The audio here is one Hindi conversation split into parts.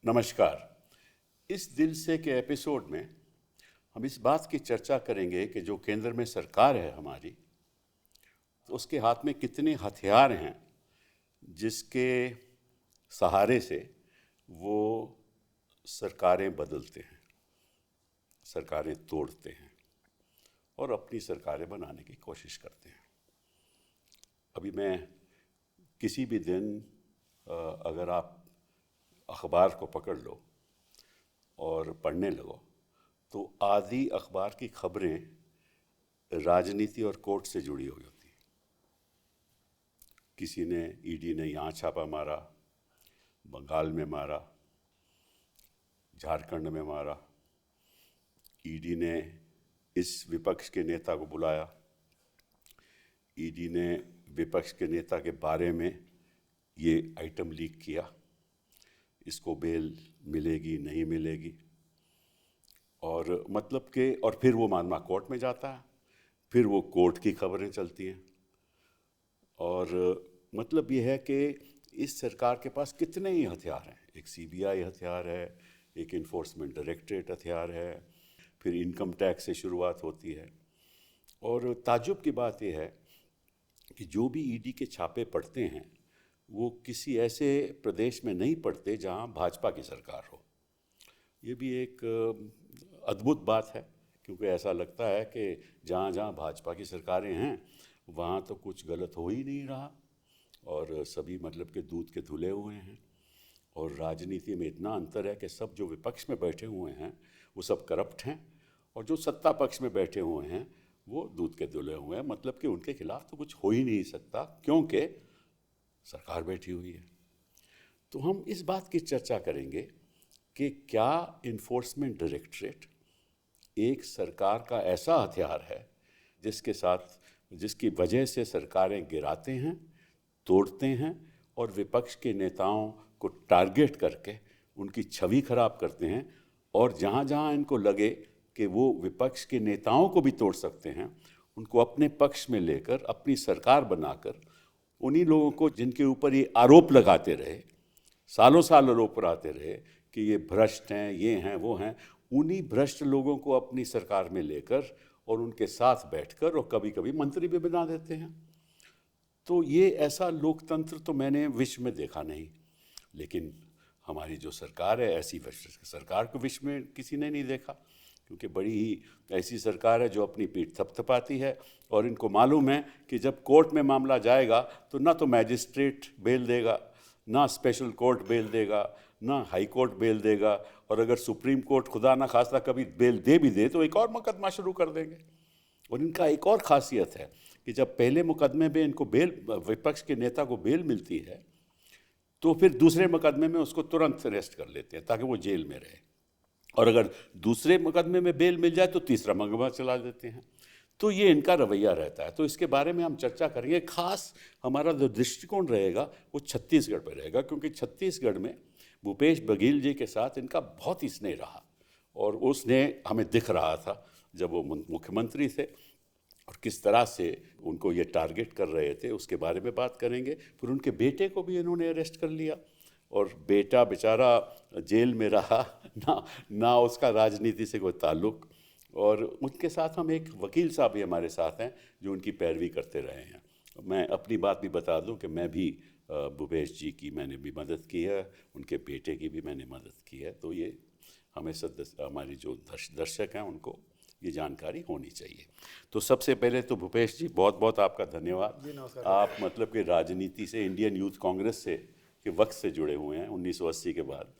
नमस्कार। इस दिल से के एपिसोड में हम इस बात की चर्चा करेंगे कि जो केंद्र में सरकार है हमारी, तो उसके हाथ में कितने हथियार हैं जिसके सहारे से वो सरकारें बदलते हैं, सरकारें तोड़ते हैं और अपनी सरकारें बनाने की कोशिश करते हैं। अभी मैं किसी भी दिन अगर आप अखबार को पकड़ लो और पढ़ने लगो तो आधी अखबार की खबरें राजनीति और कोर्ट से जुड़ी हुई होती हैं। किसी ने ईडी ने यहाँ छापा मारा, बंगाल में मारा, झारखंड में मारा, ईडी ने इस विपक्ष के नेता को बुलाया, ईडी ने विपक्ष के नेता के बारे में ये आइटम लीक किया, इसको बेल मिलेगी नहीं मिलेगी, और मतलब कि और फिर वो मामला कोर्ट में जाता है, फिर वो कोर्ट की खबरें चलती हैं। और मतलब ये है कि इस सरकार के पास कितने ही हथियार हैं। एक सीबीआई हथियार है, एक इन्फोर्समेंट डायरेक्टरेट हथियार है, फिर इनकम टैक्स से शुरुआत होती है। और ताज्जुब की बात यह है कि जो भी ईडी के छापे पड़ते हैं वो किसी ऐसे प्रदेश में नहीं पड़ते जहां भाजपा की सरकार हो। ये भी एक अद्भुत बात है, क्योंकि ऐसा लगता है कि जहाँ जहाँ भाजपा की सरकारें हैं वहाँ तो कुछ गलत हो ही नहीं रहा और सभी मतलब के दूध के धुले हुए हैं। और राजनीति में इतना अंतर है कि सब जो विपक्ष में बैठे हुए हैं वो सब करप्ट हैं और जो सत्ता पक्ष में बैठे हुए हैं वो दूध के धुले हुए हैं। मतलब कि उनके खिलाफ तो कुछ हो ही नहीं सकता क्योंकि सरकार बैठी हुई है। तो हम इस बात की चर्चा करेंगे कि क्या इन्फोर्समेंट डायरेक्टरेट एक सरकार का ऐसा हथियार है जिसकी वजह से सरकारें गिराते हैं, तोड़ते हैं और विपक्ष के नेताओं को टारगेट करके उनकी छवि खराब करते हैं, और जहाँ जहाँ इनको लगे कि वो विपक्ष के नेताओं को भी तोड़ सकते हैं उनको अपने पक्ष में लेकर अपनी सरकार बनाकर उन्हीं लोगों को जिनके ऊपर ये आरोप लगाते रहे, सालों साल आरोप लगाते रहे कि ये भ्रष्ट हैं, ये हैं, वो हैं, उन्हीं भ्रष्ट लोगों को अपनी सरकार में लेकर और उनके साथ बैठकर और कभी कभी मंत्री भी बना देते हैं। तो ये ऐसा लोकतंत्र तो मैंने विश्व में देखा नहीं, लेकिन हमारी जो सरकार है ऐसी सरकार को विश्व में किसी ने नहीं देखा, क्योंकि बड़ी ही ऐसी सरकार है जो अपनी पीठ थपथपाती है और इनको मालूम है कि जब कोर्ट में मामला जाएगा तो ना तो मैजिस्ट्रेट बेल देगा, ना स्पेशल कोर्ट बेल देगा, ना हाई कोर्ट बेल देगा, और अगर सुप्रीम कोर्ट खुदा ना खास्ता कभी बेल दे भी दे तो एक और मुकदमा शुरू कर देंगे। और इनका एक और खासियत है कि जब पहले मुकदमे में इनको बेल, विपक्ष के नेता को बेल मिलती है, तो फिर दूसरे मुकदमे में उसको तुरंत अरेस्ट कर लेते हैं ताकि वो जेल में रहे, और अगर दूसरे मुकदमे में बेल मिल जाए तो तीसरा मुकदमा चला देते हैं। तो ये इनका रवैया रहता है। तो इसके बारे में हम चर्चा करेंगे। खास हमारा जो दृष्टिकोण रहेगा वो छत्तीसगढ़ पर रहेगा, क्योंकि छत्तीसगढ़ में भूपेश बघेल जी के साथ इनका बहुत ही स्नेह रहा और वो स्नेह हमें दिख रहा था जब वो मुख्यमंत्री थे, और किस तरह से उनको ये टारगेट कर रहे थे उसके बारे में बात करेंगे। फिर उनके बेटे को भी इन्होंने अरेस्ट कर लिया और बेटा बेचारा जेल में रहा, ना उसका राजनीति से कोई ताल्लुक। और उनके साथ हम एक वकील साहब भी हमारे साथ हैं जो उनकी पैरवी करते रहे हैं। मैं अपनी बात भी बता दूं कि मैं भी भूपेश जी की मैंने भी मदद की है, उनके बेटे की भी मैंने मदद की है। तो ये हमें हमारी जो दर्शक हैं उनको ये जानकारी होनी चाहिए। तो सबसे पहले तो भूपेश जी बहुत बहुत आपका धन्यवाद। जी नमस्कार। आप मतलब कि राजनीति से, इंडियन यूथ कांग्रेस से के वक्त से जुड़े हुए हैं 1980 के बाद,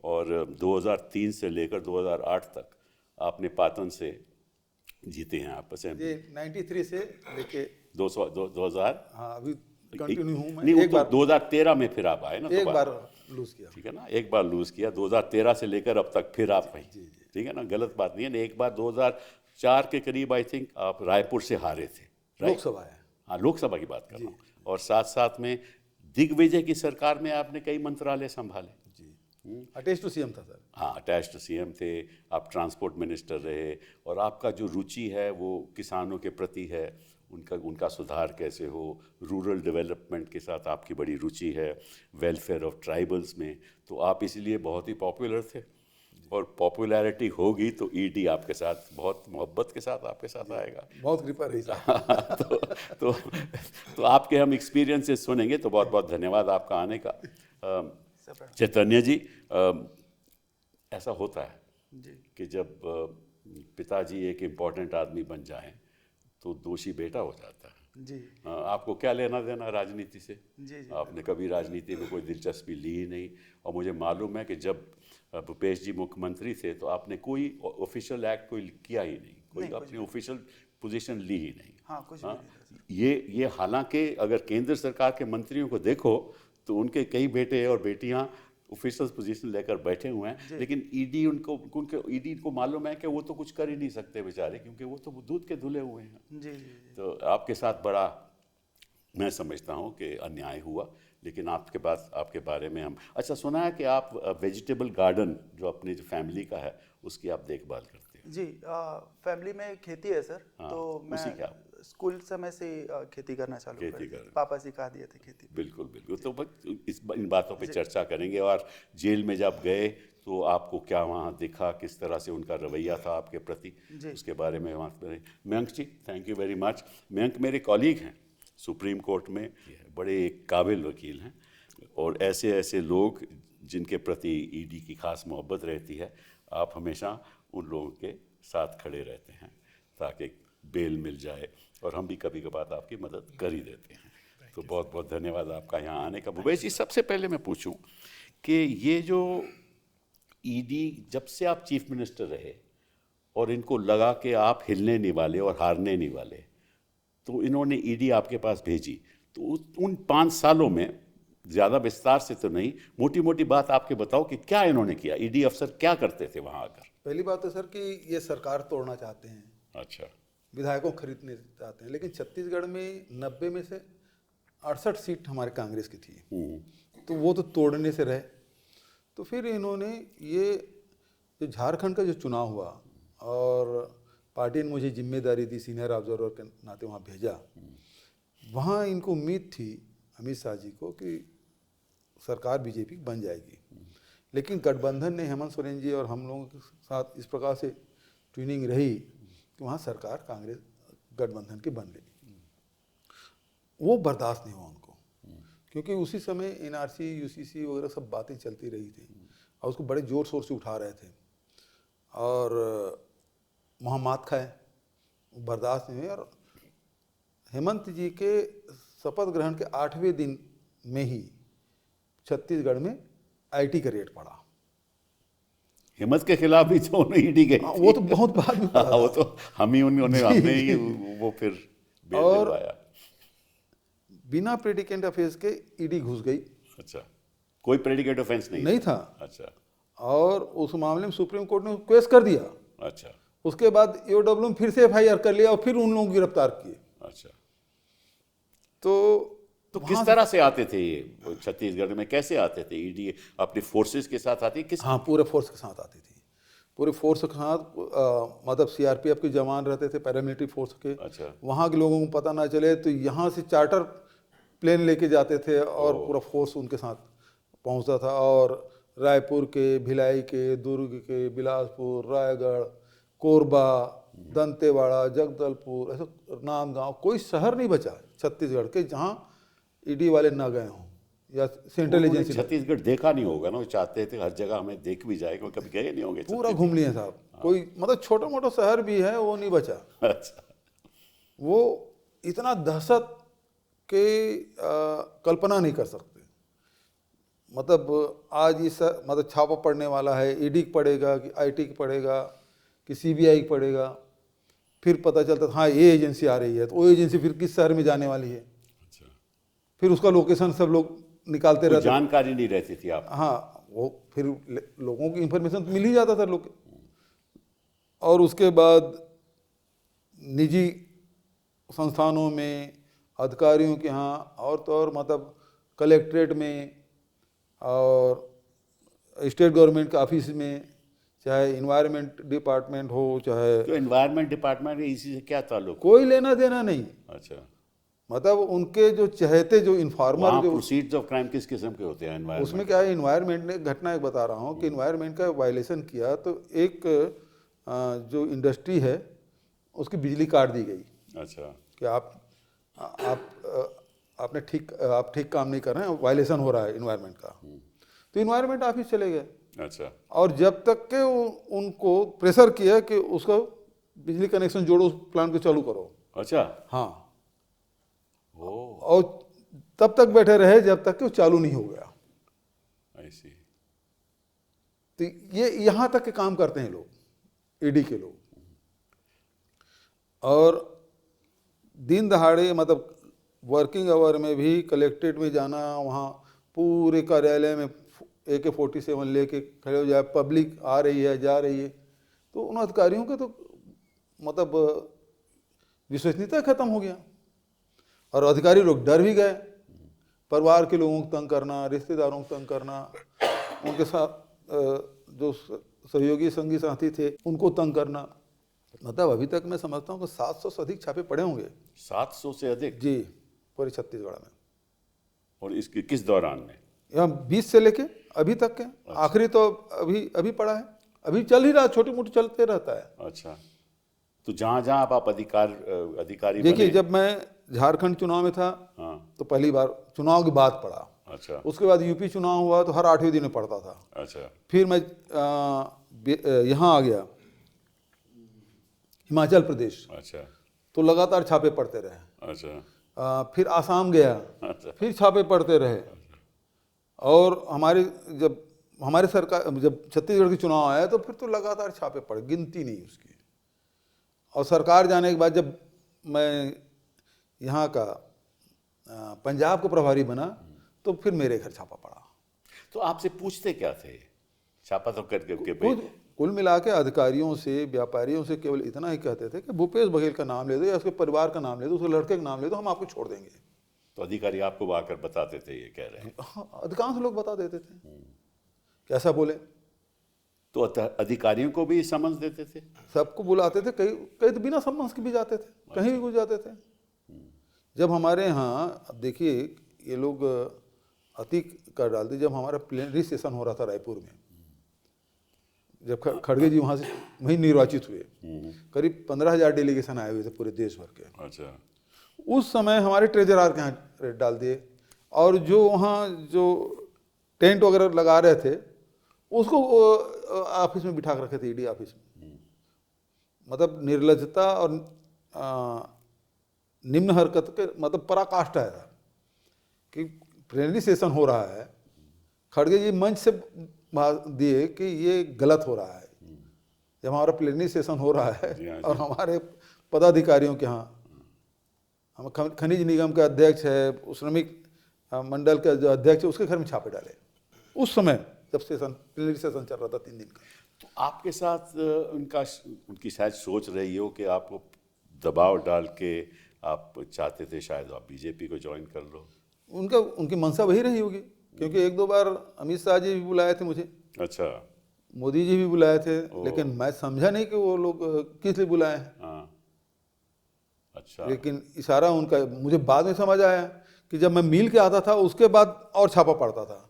और 2003 से लेकर 2008 तक आपने पाटन से जीते हैं आप असेंबली। 93 से लेके 2000 हाँ अभी कंटिन्यू हूँ मैं। नहीं, वो एक तो बार 2013 में फिर आप आए ना, एक बार दोबारा। लूज किया। ठीक है ना, एक बार लूज किया 2013 से लेकर अब तक फिर आप वहीं। ठीक है ना, गलत बात नहीं है ना। एक बार 2004 के करीब आई थिंक आप रायपुर से हारे थे, राइट? लोकसभा है। हाँ, लोकसभा की बात कर रहा हूँ। और साथ साथ में दिग्विजय की सरकार में आपने कई मंत्रालय संभाले। जी, अटैच टू सीएम था सर। हाँ, अटैच टू सीएम थे आप, ट्रांसपोर्ट मिनिस्टर रहे, और आपका जो रुचि है वो किसानों के प्रति है उनका उनका सुधार कैसे हो। रूरल डेवलपमेंट के साथ आपकी बड़ी रुचि है, वेलफेयर ऑफ ट्राइबल्स में, तो आप इसलिए बहुत ही पॉपुलर थे। और पॉपुलैरिटी होगी तो ईडी आपके साथ बहुत मोहब्बत के साथ आपके साथ आएगा। बहुत कृपा रही साहब। तो तो आपके हम एक्सपीरियंसेस सुनेंगे। तो बहुत बहुत धन्यवाद आपका आने का। चैतन्य जी, ऐसा होता है कि जब पिताजी एक इम्पोर्टेंट आदमी बन जाएं तो दोषी बेटा हो जाता है। जी आपको क्या लेना देना राजनीति से? जी आपने कभी राजनीति में कोई दिलचस्पी ली ही नहीं। और मुझे मालूम है कि जब भूपेश जी मुख्यमंत्री थे तो आपने कोई ऑफिशियल एक्ट कोई किया ही नहीं, कोई अपनी ऑफिशियल पोजीशन ली ही नहीं। हाँ, कुछ भी नहीं। ये हालांकि अगर केंद्र सरकार के मंत्रियों को देखो तो उनके कई बेटे और बेटियां ऑफिशियल पोजीशन लेकर बैठे हुए हैं, लेकिन ईडी को मालूम है कि वो तो कुछ कर ही नहीं सकते बेचारे, क्योंकि वो तो दूध के धुले हुए हैं। जी तो आपके साथ बड़ा मैं समझता हूँ कि अन्याय हुआ। लेकिन आपके पास आपके बारे में हम अच्छा सुना है कि आप वेजिटेबल गार्डन जो अपनी जो फैमिली का है उसकी आप देखभाल करते हैं। जी, फैमिली में खेती है सर। हाँ, तो उसी मैं का स्कूल समय से खेती करना चालू खेती कर दिया। कर पापा सिखा दिए थे खेती। बिल्कुल बिल्कुल। तो इन बातों पे चर्चा करेंगे। और जेल में जब गए तो आपको क्या वहाँ दिखा, किस तरह से उनका रवैया था आपके प्रति, उसके बारे में बात करें। Mayank ji, thank you very much. Mayank मेरे कॉलीग हैं सुप्रीम कोर्ट में, बड़े काबिल वकील हैं। और ऐसे ऐसे लोग जिनके प्रति ईडी की खास मोहब्बत रहती है, आप हमेशा उन लोगों के साथ खड़े रहते हैं ताकि बेल मिल जाए, और हम भी कभी कभार आपकी मदद कर ही देते हैं। तो बहुत बहुत धन्यवाद आपका यहाँ आने का। भूपेश जी, सबसे पहले मैं पूछूं कि ये जो ईडी जब से आप चीफ मिनिस्टर रहे और इनको लगा कि आप हिलने नहीं वाले और हारने नहीं वाले, तो इन्होंने ईडी आपके पास भेजी। तो उन 5 सालों में ज़्यादा विस्तार से तो नहीं, मोटी मोटी बात आपके बताओ कि क्या इन्होंने किया, ईडी अफसर क्या करते थे वहाँ आकर? पहली बात तो सर कि ये सरकार तोड़ना चाहते हैं, अच्छा, विधायकों को खरीदने चाहते हैं। लेकिन छत्तीसगढ़ में 90 में से 68 सीट हमारे कांग्रेस की थी, तो वो तो तोड़ने से रहे। तो फिर इन्होंने ये जो झारखंड का जो चुनाव हुआ और पार्टी ने मुझे जिम्मेदारी दी, सीनियर ऑब्जर्वर के नाते वहाँ भेजा। वहाँ इनको उम्मीद थी अमित शाह जी को कि सरकार बीजेपी की बन जाएगी। लेकिन गठबंधन ने, हेमंत सोरेन जी और हम लोगों के साथ इस प्रकार से ट्यूनिंग रही कि वहाँ सरकार कांग्रेस गठबंधन की बन गई। वो बर्दाश्त नहीं हुआ उनको, क्योंकि उसी समय एनआरसी, यूसीसी वगैरह सब बातें चलती रही थी और उसको बड़े जोर शोर से उठा रहे थे। और वहाँ मात खाए, बर्दाश्त नहीं हुई। और हेमंत जी के शपथ ग्रहण के 8वें दिन में ही छत्तीसगढ़ में आईटी का रेट बढ़ा। हिम्मत के खिलाफ भी जो ईडी गई थी। वो तो बहुत बाद में पड़ा। वो तो हमने ही वो फिर बेल दिलवाया। बिना प्रेडिकेट ऑफेंस के ईडी घुस गई। अच्छा, कोई प्रेडिकेट ऑफेंस नहीं था। अच्छा। और उस मामले में सुप्रीम कोर्ट ने केस कर दिया। अच्छा। उसके बाद एओडब्ल्यू फिर से एफआईआर कर लिया और फिर उन लोगों को गिरफ्तार किए। अच्छा, तो किस तरह से आते थे ये छत्तीसगढ़ में, कैसे आते थे ईडी? अपने फोर्सेस के साथ आती किस? हाँ, पूरे फोर्स के साथ आती थी। पूरे फोर्स के साथ मतलब सीआरपीएफ के जवान रहते थे, पैरामिलिट्री फोर्स के। अच्छा। वहाँ के लोगों को पता ना चले तो यहाँ से चार्टर प्लेन लेके जाते थे और पूरा फोर्स उनके साथ पहुँचता था। और रायपुर के, भिलाई के, दुर्ग के, बिलासपुर, रायगढ़, कोरबा, दंतेवाड़ा, जगदलपुर, ऐसा नांदगांव, कोई शहर नहीं बचा छत्तीसगढ़ के जहाँ ईडी वाले ना गए हों या सेंट्रल एजेंसी। छत्तीसगढ़ देखा नहीं होगा ना, वो चाहते थे हर जगह हमें देख भी जाए, क्योंकि कभी गए नहीं होंगे। पूरा घूम लिए साहब। कोई मतलब छोटा मोटा शहर भी है वो नहीं बचा। अच्छा। वो इतना दहशत के कल्पना नहीं कर सकते। मतलब आज इस मतलब छापा पड़ने वाला है, ईडी पड़ेगा कि आईटी की पड़ेगा कि सीबीआई की पड़ेगा, फिर पता चलता था हाँ ये एजेंसी आ रही है, तो वो एजेंसी फिर किस शहर में जाने वाली है। अच्छा। फिर उसका लोकेशन सब लोग निकालते रहते। जानकारी नहीं रहती थी आप? हाँ, वो फिर लोगों की इंफॉर्मेशन तो मिल ही जाता था लोग। और उसके बाद निजी संस्थानों में, अधिकारियों के यहाँ और तो और मतलब कलेक्ट्रेट में और स्टेट गवर्नमेंट के ऑफिस में चाहे इन्वायरमेंट डिपार्टमेंट हो, चाहे तो एनवायरनमेंट डिपार्टमेंट इसी से क्या ताल्लुक? कोई लेना देना नहीं। अच्छा, मतलब उनके जो चहेते जो इन्फॉर्मर वहाँ जो प्रोसीड्स ऑफ क्राइम किस किस्म के होते हैं उसमें एनवायरनमेंट? क्या है, इन्वायरमेंट ने घटना एक बता रहा हूँ कि इन्वायरमेंट का वायलेशन किया तो एक जो इंडस्ट्री है उसकी बिजली काट दी गई अच्छा, कि आप ठीक काम नहीं कर रहे हैं, वायलेशन हो रहा है इन्वायरमेंट का। तो इन्वायरमेंट ऑफिस चले गए अच्छा, और जब तक के उनको प्रेशर किया कि उसको बिजली कनेक्शन जोड़ो, उस प्लांट को चालू करो। अच्छा, हाँ, ओ, और तब तक बैठे रहे जब तक कि वो चालू नहीं हो गया। ऐसी, तो ये यहाँ तक के काम करते हैं लोग, ईडी के लोग। और दिन दहाड़े मतलब वर्किंग आवर में भी कलेक्ट्रेट में जाना, वहाँ पूरे कार्यालय में AK-47 लेके खड़े हो जाए, पब्लिक आ रही है जा रही है, तो उन अधिकारियों का तो मतलब विश्वसनीयता खत्म हो गया और अधिकारी लोग डर भी गए। परिवार के लोगों को तंग करना, रिश्तेदारों को तंग करना, उनके साथ जो सहयोगी संगी साथी थे उनको तंग करना। मतलब अभी तक मैं समझता हूँ कि 700 से अधिक छापे पड़े होंगे 700 से अधिक जी पूरे छत्तीसगढ़ में। और इसके किस दौरान में? यहाँ 20 से लेके अभी तक के आखिरी तो अभी पड़ा है, अभी चल ही रहा, छोटी मोटी चलते रहता है। अच्छा, तो जहाँ जहाँ आप अधिकारी देखिए, बने? जब मैं झारखंड चुनाव में था हाँ, तो पहली बार चुनाव के बाद पड़ा। अच्छा, उसके बाद यूपी चुनाव हुआ तो हर 8वें दिन में पड़ता था। अच्छा, फिर मैं यहाँ आ गया हिमाचल प्रदेश, अच्छा, तो लगातार छापे पड़ते रहे। अच्छा, फिर आसाम गया, अच्छा, फिर छापे पड़ते रहे। और जब हमारे सरकार जब छत्तीसगढ़ के चुनाव आया तो फिर तो लगातार छापे पड़े, गिनती नहीं उसकी। और सरकार जाने के बाद जब मैं यहाँ का पंजाब का प्रभारी बना तो फिर मेरे घर छापा पड़ा। तो आपसे पूछते क्या थे? छापा तो करके कुल मिला के अधिकारियों से, व्यापारियों से केवल इतना ही कहते थे कि भूपेश बघेल का नाम ले दो या उसके परिवार का नाम ले दो, उसके लड़के का नाम ले दो, हम आपको छोड़ देंगे। तो अधिकारी आपको आकर बताते थे ये कह रहे हैं? हाँ, अधिकांश लोग बता देते थे कैसा बोले। तो अधिकारियों को भी समझ देते थे? सबको बुलाते थे, कई तो बिना सम्मान के भी जाते थे, कहीं भी घुस जाते थे। जब हमारे यहाँ, अब देखिए ये लोग अति कर डालते, जब हमारा प्लेनरी सेशन हो रहा था रायपुर में, जब खड़गे जी वहाँ से वहीं निर्वाचित हुए, करीब 15,000 डेलीगेशन आए हुए थे पूरे देश भर के। अच्छा, उस समय हमारे ट्रेजरर के यहाँ रेट डाल दिए और जो वहाँ जो टेंट वगैरह लगा रहे थे उसको ऑफिस में बिठा कर रखे थे, ईडी ऑफिस में। मतलब निर्लजता और निम्न हरकत के मतलब पराकाष्ठा है कि प्लेनरी सेशन हो रहा है, खड़गे जी मंच से दिए कि ये गलत हो रहा है। जब हमारा प्लेनरी सेशन हो रहा है और हमारे पदाधिकारियों के यहाँ, हम खनिज निगम के अध्यक्ष है, श्रमिक मंडल के जो अध्यक्ष है, उसके घर में छापे डाले उस समय जब प्लेनरी सेशन चल रहा था 3 दिन का। तो आपके साथ उनकी शायद सोच रही हो कि आपको दबाव डाल के आप चाहते थे शायद आप बीजेपी को ज्वाइन कर लो? उनकी मंशा वही रही होगी, क्योंकि 1-2 बार अमित शाह जी भी बुलाए थे मुझे, अच्छा, मोदी जी भी बुलाए थे, लेकिन मैं समझा नहीं कि वो लोग किस लिए बुलाए हैं। हाँ, अच्छा, लेकिन इशारा उनका मुझे बाद में समझ आया कि जब मैं मिल के आता था उसके बाद और छापा पड़ता था।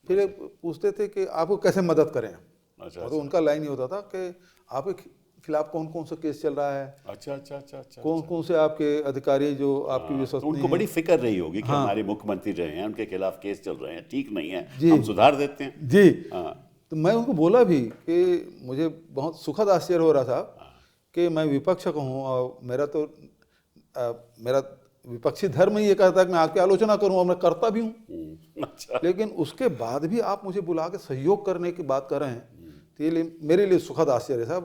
फिर पूछते थे कि आपको कैसे मदद करें। अच्छा, तो उनका लाइन ये होता था कि आपके खिलाफ कौन कौन सा केस चल रहा है, अच्छा, अच्छा, अच्छा, अच्छा, कौन कौन से आपके अधिकारी जो आपकी तो विश्वसनीय उनको बड़ी फिक्र रही होगी कि हमारे मुख्यमंत्री रहे हैं, उनके खिलाफ केस चल रहे हैं, ठीक नहीं है, जी। हम सुधार देते हैं। जी। हाँ, तो मैं उनको बोला भी कि मुझे बहुत सुखद आश्चर्य हो रहा था कि मैं विपक्ष का हूँ और मेरा विपक्षी धर्म ही ये कहता है कि मैं आपकी आलोचना करूँ और मैं करता भी हूँ। अच्छा, लेकिन उसके बाद भी आप मुझे बुला के सहयोग करने की बात कर रहे हैं, तो ये मेरे लिए सुखद आश्चर्य साहब।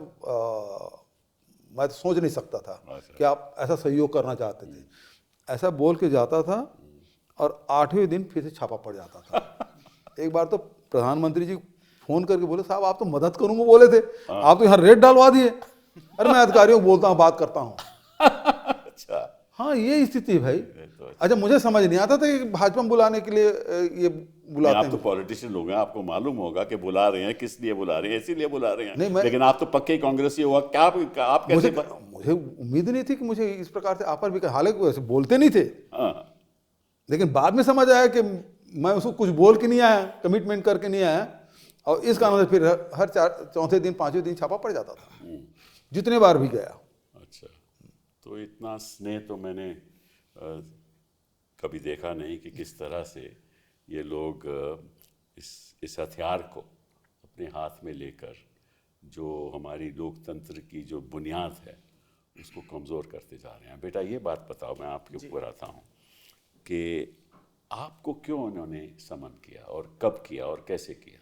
मैं तो सोच नहीं सकता था कि आप ऐसा सहयोग करना चाहते थे। ऐसा बोल के जाता था और 8वें दिन फिर से छापा पड़ जाता था। एक बार तो प्रधानमंत्री जी फोन करके बोले, साहब आप तो मदद करूंगा बोले थे, आप तो यहाँ रेट डालवा दिए। अरे मैं अधिकारियों को बोलता हूँ, बात करता हूँ। अच्छा, हाँ ये स्थिति है भाई। तो अच्छा मुझे समझ नहीं आता था कि भाजपा में बुलाने के लिए ये बुलाते आप तो हैं। पॉलिटिशियन लोग हैं, आपको मालूम होगा कि बुला रहे हैं, किस लिए बुला रहे हैं, इसीलिए बुला रहे हैं। नहीं, मैं- लेकिन आप तो पक्के कांग्रेसी हुआ, क्या आप कैसे मुझे उम्मीद नहीं थी कि मुझे इस प्रकार से आपर भी कर, हालांकि वो ऐसे बोलते नहीं थे, हाँ, लेकिन बाद में समझ आया कि मैं उसको कुछ बोल के नहीं आया, कमिटमेंट करके नहीं आया, और इस कारण से फिर हर चौथे दिन पांचवें दिन छापा पड़ जाता था, जितने बार भी गया। अच्छा, तो इतना स्नेह तो मैंने कभी देखा नहीं कि किस तरह से ये लोग इस हथियार को अपने हाथ में लेकर जो हमारी लोकतंत्र की जो बुनियाद है उसको कमज़ोर करते जा रहे हैं। बेटा ये बात बताओ, मैं आपके ऊपर आता हूँ कि आपको क्यों उन्होंने समन किया और कब किया और कैसे किया?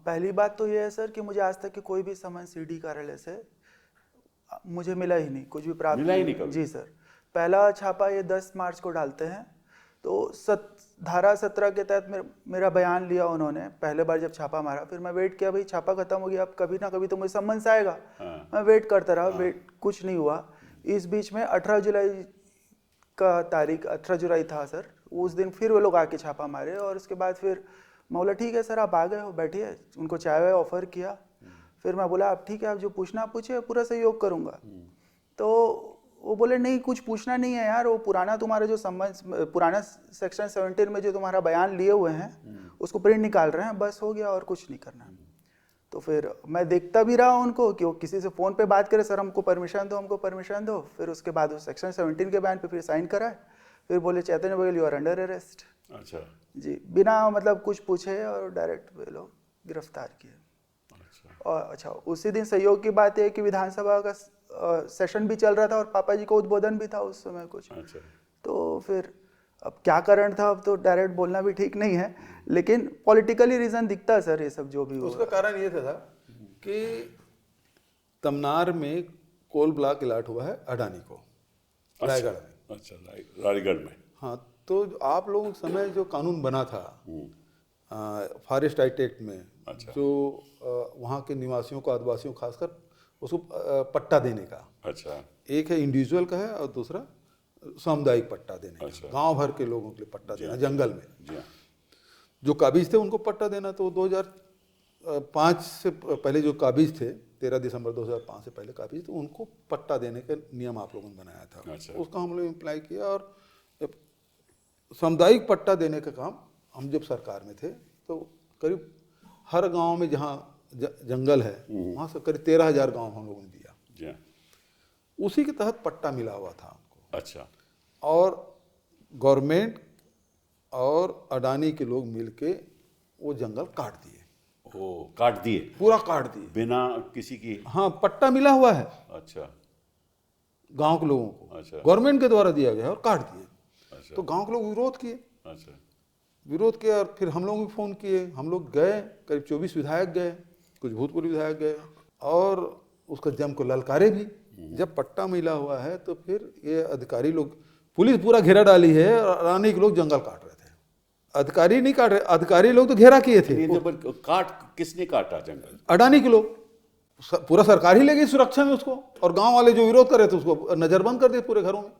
पहली बात तो ये है सर कि मुझे आज तक कि कोई भी समन सीडी कार्यालय से मुझे मिला ही नहीं, कुछ भी प्राप्त मिला ही नहीं कभी? जी सर। पहला छापा ये 10 मार्च को डालते हैं, तो धारा 17 के तहत मेरा बयान लिया उन्होंने पहले बार जब छापा मारा। फिर मैं वेट किया, भाई छापा खत्म हो गया, अब कभी ना कभी तो मुझे सम्मन्स आएगा। मैं वेट करता रहा, वेट कुछ नहीं हुआ। इस बीच में 18 जुलाई का तारीख 18 जुलाई था सर, उस दिन फिर वो लोग आके छापा मारे, और उसके बाद फिर मैं बोला ठीक है सर आप आ गए हो, बैठिए। उनको चाय वाय ऑफर किया। फिर मैं बोला आप ठीक है, आप जो पूछना पूछिए, पूरा सहयोग करूँगा। तो वो बोले नहीं कुछ पूछना नहीं है यार, वो पुराना तुम्हारा जो पुराना सेक्शन 17 में जो तुम्हारा बयान लिए हुए हैं उसको प्रिंट निकाल रहे हैं, बस हो गया और कुछ नहीं करना। तो फिर मैं देखता भी रहा उनको कि वो किसी से फ़ोन पे बात करे, सर हमको परमिशन दो, हमको परमिशन दो। फिर उसके बाद वो सेक्शन 17 के बयान पे फिर साइन कराए। फिर बोले Chaitanya Baghel you are under arrest. अच्छा जी, बिना मतलब कुछ पूछे और डायरेक्ट वे लोग गिरफ्तार किए। और अच्छा उसी दिन सहयोग की बात है कि विधानसभा का सेशन भी चल रहा था और पापा जी का उद्बोधन भी था उस समय कुछ। अच्छा, तो फिर अब क्या कारण था, अब तो डायरेक्ट बोलना भी ठीक नहीं है, लेकिन पॉलिटिकली रीजन दिखता है सर ये सब जो भी उसका कारण ये था कि तमनार में कोल ब्लॉक अलॉट हुआ है अडानी को, रायगढ़ में। अच्छा, रायगढ़ में। हाँ, तो आप लोगों के समय जो कानून बना था फॉरेस्ट राइट एक्ट में, अच्छा। जो वहाँ के निवासियों को, आदिवासियों को खासकर उसको पट्टा देने का, अच्छा, एक है इंडिविजुअल का है और दूसरा सामुदायिक पट्टा देने का। अच्छा। गांव भर के लोगों के लिए पट्टा देना जंगल में। जी हाँ, जो काबिज थे उनको पट्टा देना, तो 2005 से पहले जो काबिज थे, 13 दिसंबर 2005 से पहले काबिज, तो उनको पट्टा देने का नियम आप लोगों ने बनाया था। अच्छा। उसका हम लोग अप्लाई किया, और सामुदायिक पट्टा देने का काम हम जब सरकार में थे तो करीब हर गांव में जहां जंगल है वहां से करीब 13,000 गांव हम लोगों ने दिया। जी हाँ, उसी के तहत पट्टा मिला हुआ था हमको। अच्छा, और गवर्नमेंट और अडानी के लोग मिलके वो जंगल काट दिए, ओ काट दिए पूरा काट दिए बिना किसी की? हाँ, पट्टा मिला हुआ है अच्छा, गांव के लोगों को, अच्छा। गवर्नमेंट के द्वारा दिया गया और काट दिए। अच्छा, तो गांव के लोग विरोध किए, अच्छा, विरोध किया, और फिर हम लोग भी फ़ोन किए। हम लोग गए, करीब 24 विधायक गए, कुछ भूतपूर्व विधायक गए, और उसका जम को ललकारे भी। जब पट्टा मिला हुआ है तो फिर ये अधिकारी लोग, पुलिस पूरा घेरा डाली है, और अडानी के लोग जंगल काट रहे थे। अधिकारी नहीं काट रहे, अधिकारी लोग तो घेरा किए थे। ये जब काट किसने काटा जंगल? अडानी के लोग, पूरा सरकार ही ले गई सुरक्षा में उसको, और गांव वाले जो विरोध कर रहे थे उसको नजरबंद कर दिए पूरे घरों में।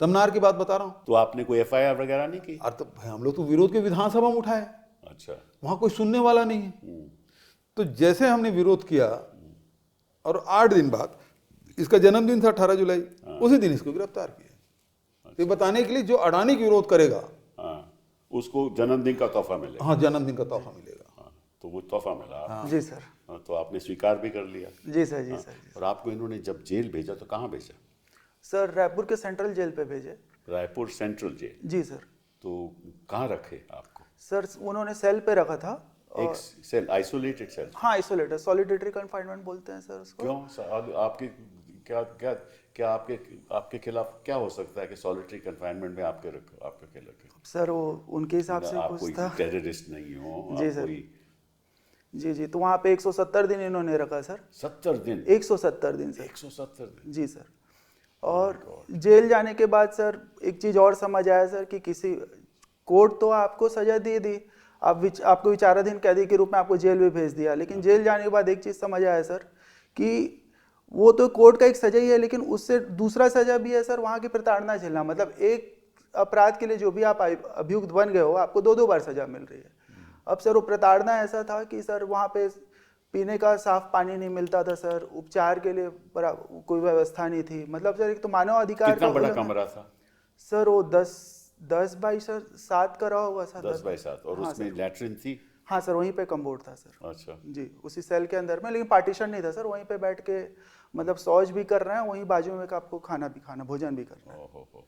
तमनार की बात बता रहा हूँ। तो आपने कोई FIR वगैरह नहीं की? और तो भाई हम लोग तो विरोध के विधानसभा में उठाए, अच्छा, वहां कोई सुनने वाला नहीं है। तो जैसे हमने विरोध किया, और 8 दिन बाद, इसका जन्मदिन था 18 जुलाई, उसी दिन इसको गिरफ्तार किया। तो ये बताने के लिए जो अडानी का विरोध करेगा, हाँ, उसको जन्मदिन का तोहफा मिलेगा। हाँ, जन्मदिन का तोहफा मिलेगा। हाँ, तो वो तोहफा मिला। जी सर। हाँ, तो आपने स्वीकार भी कर लिया। जी सर, जी सर। और आपको इन्होंने जब जेल भेजा तो कहाँ भेजा? सर रायपुर के सेंट्रल जेल पे भेजे। Raipur central jail? जी सर। तो कहाँ रखे आपको? सर उन्होंने सेल पे रखा था। एक सेल, आइसोलेटेड सेल? हाँ, आइसोलेटेड, सॉलिडेटरी कन्फाइनमेंट बोलते हैं सर उसको। क्यों? आपके क्या क्या क्या आपके खिलाफ क्या हो सकता है कि सॉलिटरी कन्फाइनमेंट में आपके रखे? सर वो उनके हिसाब से आप कुछ कोई था। टेररिस्ट नहीं हो? जी आप सर। कोई? जी जी, तो वहाँ पे 170 दिन इन्होंने रखा सर। 70 दिन? 170 दिन सर। 170 दिन? जी सर। और जेल जाने के बाद सर एक चीज़ और समझ आया सर कि किसी कोर्ट तो आपको सजा दे दी, आपको विचाराधीन कैदी के रूप में आपको जेल भी भेज दिया, लेकिन जेल जाने के बाद एक चीज़ समझ आया सर कि वो तो कोर्ट का एक सजा ही है, लेकिन उससे दूसरा सजा भी है सर, वहाँ की प्रताड़ना झेलना। मतलब एक अपराध के लिए जो भी आप अभियुक्त बन गए हो, आपको 2-2 बार सजा मिल रही है। अब सर वो प्रताड़ना ऐसा था कि सर वहाँ पे पीने का साफ पानी नहीं मिलता था सर, उपचार के लिए कोई व्यवस्था नहीं थी। मतलब सर एक तो मानव अधिकार कितना का बड़ा उल्लंघन। कमरा था? सर वो 10 बाई सर 7 का रहा होगा सर। 10 बाई 7। और हाँ उसमें सर। लैट्रिन थी? हाँ सर, वहीं पे कम्बोर्ड था सर। अच्छा। जी, उसी सेल के अंदर में, लेकिन पार्टीशन नहीं था सर। वहीं पे बैठ के मतलब शौच भी कर रहे हैं, वहीं बाजू में आपको खाना भी खाना, भोजन भी करना है। हो।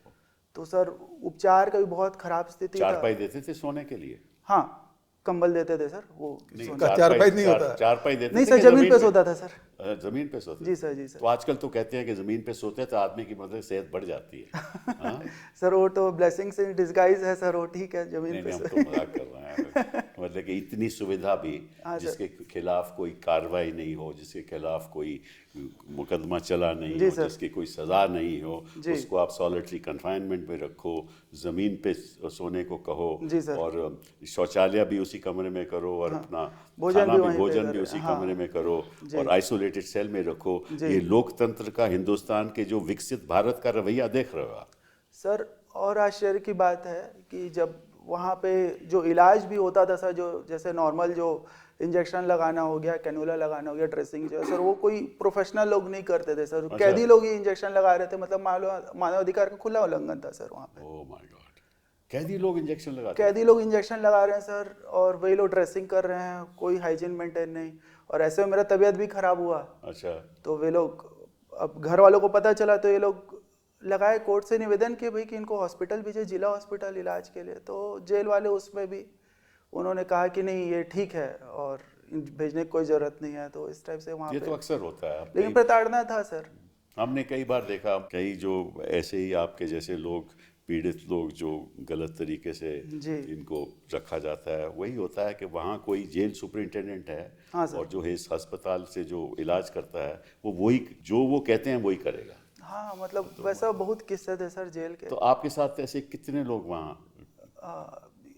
तो सर उपचार का भी बहुत खराब स्थिति था। चारपाई देते थे सोने के लिए? हाँ, कंबल देते थे सर वो। नहीं, सोने- का चारपाई नहीं होता। चारपाई देते नहीं थे सर, कि जमीन पे सोता था सर। जमीन पे सोते जी थे? सर, जी सर। तो आजकल तो कहते हैं कि जमीन पे सोते हैं तो आदमी की मतलब सेहत बढ़ जाती है। हाँ? सर वो तो ब्लेसिंग्स इन डिस्गाइज है सर, वो ठीक है जमीन नहीं पे नहीं, हम सो- तो मजाक कर रहे हैं। मतलब कि इतनी सुविधा भी, हाँ सर। जिसके खिलाफ कोई कार्रवाई नहीं हो, जिसके खिलाफ कोई मुकदमा चला नहीं जी हो, सर। जिसकी कोई सज़ा नहीं हो, जी। उसको आप सॉलिटरी कन्फाइनमेंट में रखो, ज़मीन पे सोने को कहो, जी सर। और शौचालय भी उसी कमरे में करो, और अपना भोजन खाना भी भी वहीं पे भोजन भी करें। उसी हाँ। कमरे में करो, जी। और आइसोलेटेड सेल में रखो। जी। ये लोकतंत्र का हिंदुस्तान के जो विकसित भारत का रवैया देख रहे हो आप? सर और आश्चर्य की बात है कि जब वहाँ पे जो इलाज भी होता था सर, जो जैसे नॉर्मल जो इंजेक्शन लगाना हो गया, कैनुला लगाना हो गया, ड्रेसिंग जो है सर, वो कोई प्रोफेशनल लोग नहीं करते थे सर। अच्छा। कैदी लोग ही इंजेक्शन लगा रहे थे। मतलब मानव अधिकार का खुला उल्लंघन था सर वहाँ पे। ओह माय गॉड, कैदी लोग इंजेक्शन लगाते कैदी लोग इंजेक्शन लगा रहे हैं सर, और वही लोग ड्रेसिंग कर रहे हैं, कोई हाइजीन मेंटेन नहीं। और ऐसे में मेरा तबीयत भी खराब हुआ। थे? अच्छा। तो वे लोग, अब घर वालों को पता चला तो ये लोग लगाए कोर्ट से निवेदन कि भाई कि इनको हॉस्पिटल भेजे, जिला हॉस्पिटल इलाज के लिए। तो जेल वाले उसमें भी उन्होंने कहा कि नहीं ये ठीक है और भेजने की कोई ज़रूरत नहीं है। तो इस टाइप से वहाँ ये पे तो अक्सर होता है। अब लेकिन प्रताड़ना था सर। हमने कई बार देखा, कई जो ऐसे ही आपके जैसे लोग, पीड़ित लोग जो गलत तरीके से जी। इनको रखा जाता है, वही होता है कि वहाँ कोई जेल सुपरिटेंडेंट है, हाँ सर। और जो है इस अस्पताल से जो इलाज करता है, वो वही जो वो कहते हैं वही करेगा। हाँ, मतलब वैसा बहुत किस्से थे सर जेल के। तो आपके साथ ऐसे कितने लोग वहाँ?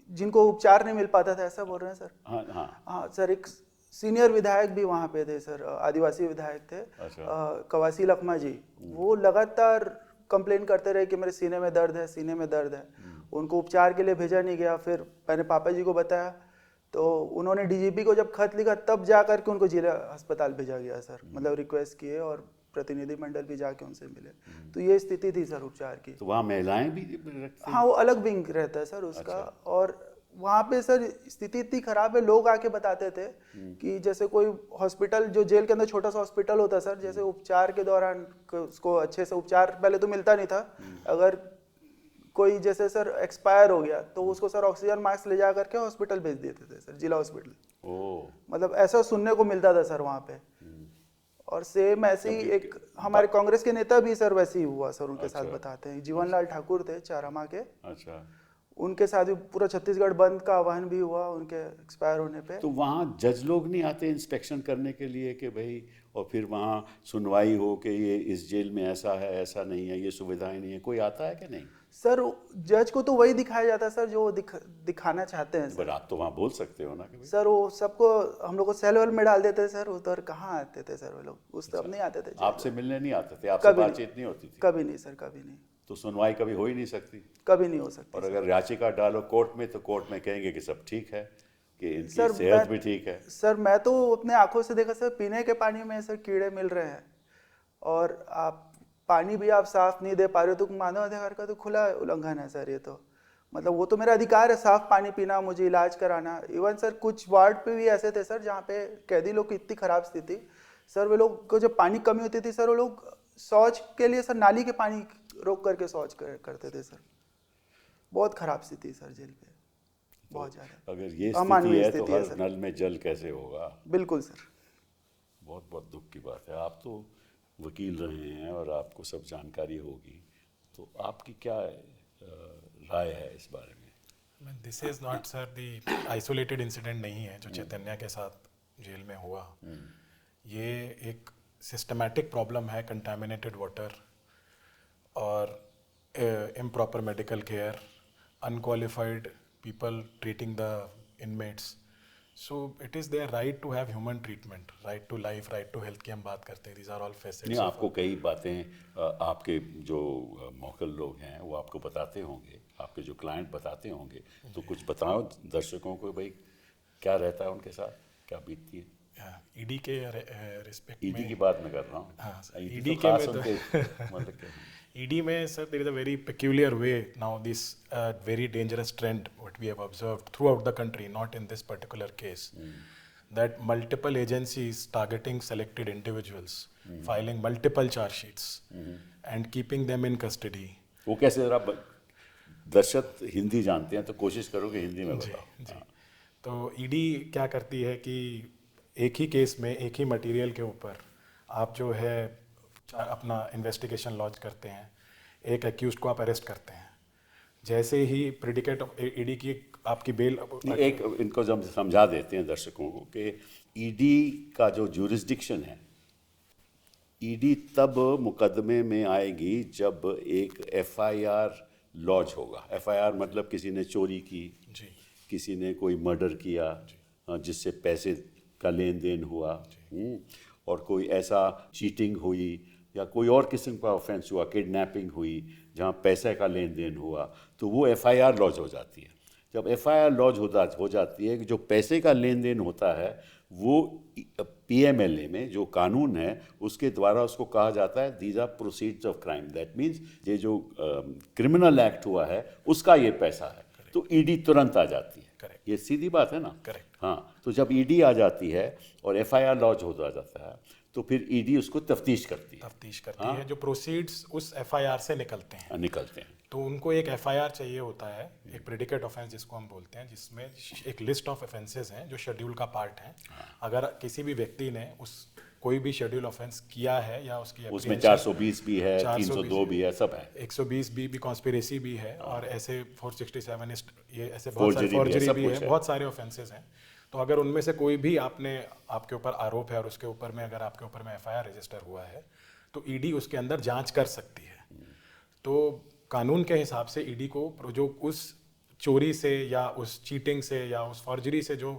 जिनको उपचार नहीं मिल पाता था, ऐसा बोल रहे हैं सर? हाँ हाँ। हाँ सर, एक सीनियर विधायक भी वहाँ पे थे सर, आदिवासी विधायक थे। अच्छा। कवासी लखमा जी, वो लगातार कंप्लेन करते रहे कि मेरे सीने में दर्द है, सीने में दर्द है। उनको उपचार के लिए भेजा नहीं गया। फिर मैंने पापा जी को बताया, तो उन्होंने डीजीपी को जब खत लिखा, तब जा करके उनको जिला अस्पताल भेजा गया सर। मतलब रिक्वेस्ट किए और प्रतिनिधिमंडल भी जाके उनसे मिले। तो ये स्थिति थी सर उपचार की। तो वहाँ महिलाएं भी रखते हैं? हाँ, वो अलग विंग रहता है सर उसका। अच्छा। और वहाँ पे सर स्थिति इतनी खराब है, लोग आके बताते थे कि जैसे कोई हॉस्पिटल, जो जेल के अंदर छोटा सा हॉस्पिटल होता है सर, जैसे उपचार के दौरान उसको अच्छे से उपचार पहले तो मिलता नहीं था। अगर कोई जैसे सर एक्सपायर हो गया तो उसको सर ऑक्सीजन मास्क ले जा करके हॉस्पिटल भेज देते थे सर, जिला हॉस्पिटल। ओह। मतलब ऐसा सुनने को मिलता था सर वहाँ पे। और सेम ऐसे ही एक हमारे कांग्रेस के नेता भी सर वैसे ही हुआ सर, उनके साथ अच्छा। बताते हैं। जीवनलाल ठाकुर थे चारामा के, अच्छा। उनके साथ भी पूरा छत्तीसगढ़ बंद का आह्वान भी हुआ उनके एक्सपायर होने पे। तो वहाँ जज लोग नहीं आते इंस्पेक्शन करने के लिए कि भाई, और फिर वहाँ सुनवाई हो कि ये इस जेल में ऐसा है, ऐसा नहीं है, ये सुविधाएं नहीं है, कोई आता है कि नहीं? सर जज को तो वही दिखाया जाता है सर जो वो दिखाना चाहते हैं पर सर। आप तो वहाँ बोल सकते हो ना कि भाई। सर वो सबको हम लोग को सेल वेल में डाल देते थे सर, उधर कहाँ आते थे सर वो लोग, उस तरफ नहीं आते थे जज आपसे लोग। मिलने नहीं आते थे? आपसे कभी नहीं। बातचीत नहीं होती थी? कभी नहीं सर, कभी नहीं। तो सुनवाई कभी हो ही नहीं सकती? कभी नहीं हो सकती और सर। अगर याचिका डालो कोर्ट में, तो कोर्ट में कहेंगे कि सब ठीक है, कि इनकी सर सेहत भी ठीक है। सर मैं तो अपने आंखों से देखा सर, पीने के पानी में सर कीड़े मिल रहे हैं, और आप पानी भी आप साफ नहीं दे पा रहे हो। तो मानव अधिकार का तो खुला उल्लंघन है सर ये तो। मतलब वो तो मेरा अधिकार है साफ पानी पीना, मुझे इलाज कराना। इवन सर कुछ वार्ड पे भी ऐसे थे सर जहाँ पे कैदी लोग की इतनी खराब स्थिति सर, वे लोग को जब पानी कमी होती थी सर, वो लोग शौच के लिए सर नाली के पानी रोक करके शौच करते थे सर। बहुत खराब स्थिति सर जेल पे, बहुत ज़्यादा अगर ये स्थिति अमानवीय है तो स्थिति है हर सर। नल में जल कैसे होगा? बिल्कुल सर। बहुत बहुत दुख की बात है। आप तो वकील रहे हैं और आपको सब जानकारी होगी, तो आपकी क्या राय है इस बारे में? This is not sir the isolated incident नहीं है जो चैतन्य के साथ जेल में हुआ। ये एक सिस्टमैटिक प्रॉब्लम है, कंटामिनेटेड वाटर और improper medical care, unqualified people treating the inmates. So it is their right to have human treatment, right to life, right to health की हम बात करते हैं, दीज आर ऑल नहीं, फैसेट्स। आपको कई बातें आपके जो मौकल लोग हैं वो आपको बताते होंगे, आपके जो क्लाइंट बताते होंगे, तो कुछ बताओ दर्शकों को भाई क्या रहता है उनके साथ, क्या बीतती है। ईडी के रिस्पेक्ट ईडी में, की बात मैं कर रहा हूँ। हाँ सर, ED ईडी तो के खास में तो उनके मतलब क्या ED में sir there is a very peculiar way now, this very dangerous trend what we have observed throughout the country, not in this particular case, that multiple agencies targeting selected individuals, filing multiple charge sheets and keeping them in custody. वो कैसे, जरा दर्शक हिंदी जानते हैं तो कोशिश करो कि हिंदी में बताओ। जी, तो ED क्या करती है कि एक ही केस में एक ही मटेरियल के ऊपर आप जो है अपना इन्वेस्टिगेशन लॉन्च करते हैं, एक एक्यूज को आप अरेस्ट करते हैं, जैसे ही प्रेडिकेट ED की आपकी बेल एक इनको जब समझा देते हैं दर्शकों को कि ईडी का जो जुरिस्डिक्शन है, ईडी तब मुकदमे में आएगी जब एक FIR लॉन्च होगा। FIR मतलब किसी ने चोरी की, जी, किसी ने कोई मर्डर किया जिससे पैसे का लेन देन हुआ, और कोई ऐसा चीटिंग हुई या कोई और किस्म का ऑफेंस हुआ, किडनैपिंग हुई जहाँ पैसे का लेन देन हुआ, तो वो FIR लॉन्च हो जाती है। जब FIR लॉन्च हो जाती है कि जो पैसे का लेन देन होता है वो PMLA में जो कानून है उसके द्वारा उसको कहा जाता है these are proceeds of crime. That means ये जो क्रिमिनल एक्ट हुआ है उसका ये पैसा है, तो ED तुरंत आ जाती है। Correct. ये सीधी बात है ना। करेक्ट। हाँ, तो जब ED आ जाती है और FIR लॉन्च हो जाता है तो फिर ED उसको तफ्तीश करती है, है जो प्रोसीड्स उस FIR से निकलते हैं, निकलते हैं। तो उनको एक FIR चाहिए होता है, एक प्रेडिकेट ऑफेंस जिसको हम बोलते हैं, जिसमें एक लिस्ट ऑफ ऑफेंसेस हैं जो शेड्यूल का पार्ट हैं। अगर किसी भी व्यक्ति ने उस कोई भी शेड्यूल ऑफेंस किया है या उसकी उसमें 420 भी है, 302 भी है, सब है, 120 भी कॉन्स्पिरेसी भी है, और ऐसे 467 ये ऐसे बहुत सारे Forgery भी है, फॉर्जरी सब भी कुछ है, है। बहुत सारे ऑफेंसेस हैं। तो अगर उनमें से कोई भी आपके ऊपर आरोप है और उसके ऊपर में अगर आपके ऊपर में FIR रजिस्टर हुआ है तो ED उसके अंदर जांच कर सकती है। तो कानून के हिसाब से ED को जो उस चोरी से या उस चीटिंग से या उस फॉर्जरी से जो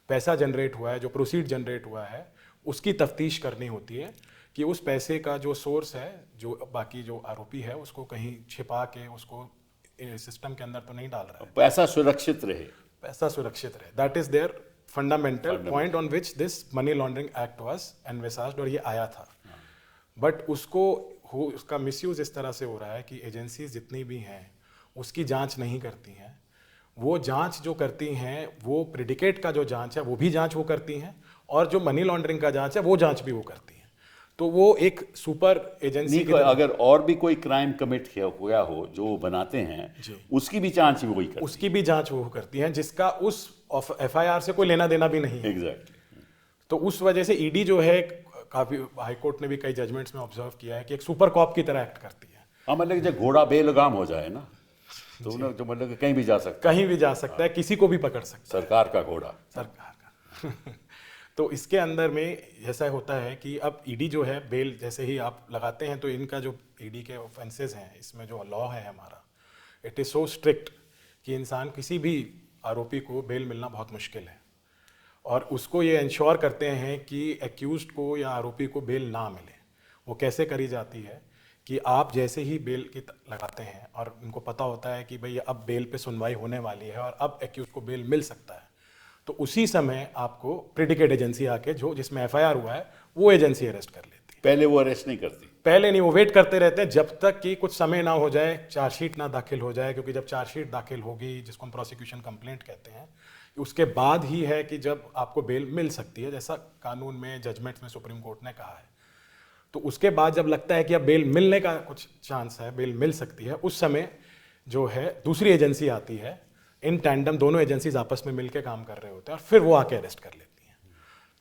पैसा जनरेट हुआ है, जो प्रोसीड जनरेट हुआ है, उसकी तफ्तीश करनी होती है कि उस पैसे का जो सोर्स है, जो बाकी जो आरोपी है उसको कहीं छिपा के उसको सिस्टम के अंदर तो नहीं डाल रहा है, पैसा सुरक्षित रहे, पैसा सुरक्षित रहे। That is there fundamental point on which this money laundering act was envisaged, और ये आया था। बट उसका मिसयूज इस तरह से हो रहा है कि एजेंसीज जितनी भी हैं उसकी जांच नहीं करती हैं। वो जांच जो करती हैं वो प्रेडिकेट का जो जांच है वो भी जांच वो करती हैं, और जो मनी लॉन्ड्रिंग का जांच है वो जांच भी वो करती हैं। तो वो एक सुपर एजेंसी की अगर और भी कोई क्राइम कमिट हुआ हो जो वो बनाते हैं उसकी भी जांच वही करती है, उसकी भी जांच वो करती हैं जिसका उस FIR से कोई लेना देना भी नहीं है। एग्जैक्टली। तो उस वजह से ED जो है, काफी हाईकोर्ट ने भी कई जजमेंट्स में ऑब्जर्व किया है कि एक सुपर कॉप की तरह एक्ट करती है। हाँ, मतलब जब घोड़ा बेलगाम हो जाए ना तो तो मतलब कि कहीं भी जा सकता है, कहीं भी जा सकता है, किसी को भी पकड़ सकता है, सरकार का घोड़ा। सरकार का तो इसके अंदर में ऐसा होता है कि अब ED जो है बेल जैसे ही आप लगाते हैं तो इनका जो ED के ऑफेंसेस हैं, इसमें जो लॉ है हमारा, इट इज़ सो स्ट्रिक्ट कि इंसान किसी भी आरोपी को बेल मिलना बहुत मुश्किल है, और उसको ये इंश्योर करते हैं कि एक्यूज्ड को या आरोपी को बेल ना मिले। वो कैसे करी जाती है कि आप जैसे ही बेल की लगाते हैं और उनको पता होता है कि भाई अब बेल पे सुनवाई होने वाली है और अब एक्यूज्ड को बेल मिल सकता है, तो उसी समय आपको प्रेडिकेट एजेंसी आके जो जिसमें FIR हुआ है वो एजेंसी अरेस्ट कर लेती है। पहले वो अरेस्ट नहीं करती, पहले नहीं, वो वेट करते रहते हैं जब तक कि कुछ समय ना हो जाए, चार्जशीट ना दाखिल हो जाए, क्योंकि जब चार्जशीट दाखिल होगी, जिसको हम प्रोसिक्यूशन कंप्लेंट कहते हैं, उसके बाद ही है कि जब आपको बेल मिल सकती है, जैसा कानून में जजमेंट्स में सुप्रीम कोर्ट ने कहा है। तो उसके बाद जब लगता है कि अब बेल मिलने का कुछ चांस है, बेल मिल सकती है, उस समय जो है दूसरी एजेंसी आती है, इन टैंडम दोनों एजेंसीज आपस में मिलकर काम कर रहे होते हैं और फिर वो आके अरेस्ट कर लेती हैं।